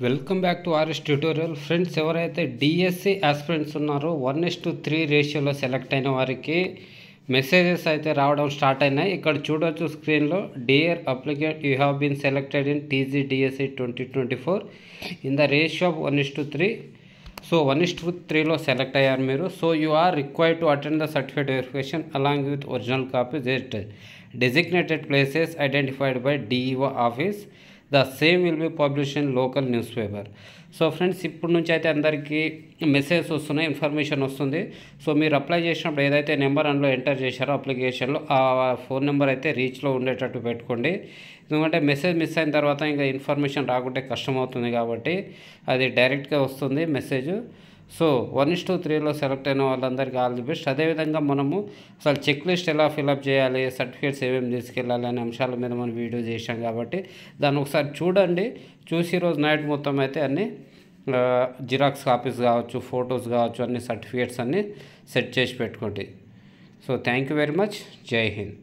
Welcome back to RS tutorial. Friends, ఎవరైతే DSC aspirants ఉన్నారో 1:3 రేషియోలో సెలెక్ట్ అయిన వారికి మెసేజెస్ అయితే రావడం స్టార్ట్ అయినాయి. ఇక్కడ చూడవచ్చు స్క్రీన్లో, dear applicant, you have been selected in TG DSC 2024 in the ratio of 1:3. So 1:3లో సెలెక్ట్ అయ్యారు మీరు. So you are required to attend the certificate verification along with original copies at designated places identified by DEO office. The same will be published in local newspaper. So friends, ఇప్పటి నుంచి అయితే అందరికీ message వస్తున్నాయి, information వస్తుంది. So మీరు apply చేసినప్పుడు ఏదైతే number అందులో ఎంటర్ చేశారో అప్లికేషన్లో, ఆ ఫోన్ నెంబర్ అయితే రీచ్లో ఉండేటట్టు పెట్టుకోండి. ఎందుకంటే మెసేజ్ మిస్ అయిన తర్వాత ఇంకా ఇన్ఫర్మేషన్ రాకుంటే కష్టం అవుతుంది, కాబట్టి అది డైరెక్ట్గా వస్తుంది మెసేజ్. సో 1:3లో సెలెక్ట్ అయిన వాళ్ళందరికీ ఆల్ ది బెస్ట్. అదేవిధంగా మనము అసలు చెక్ లిస్ట్ ఎలా ఫిలప్ చేయాలి, సర్టిఫికేట్స్ ఏమేమి తీసుకెళ్ళాలి అనే అంశాల మీద మనం వీడియో చేసాం, కాబట్టి దాన్ని ఒకసారి చూడండి. చూసి రోజు నైట్ మొత్తం అయితే అన్నీ జిరాక్స్ కాపీస్ కావచ్చు, ఫొటోస్ కావచ్చు, అన్ని సర్టిఫికేట్స్ అన్నీ సెట్ చేసి పెట్టుకోండి. So thank you very much. జై హింద్.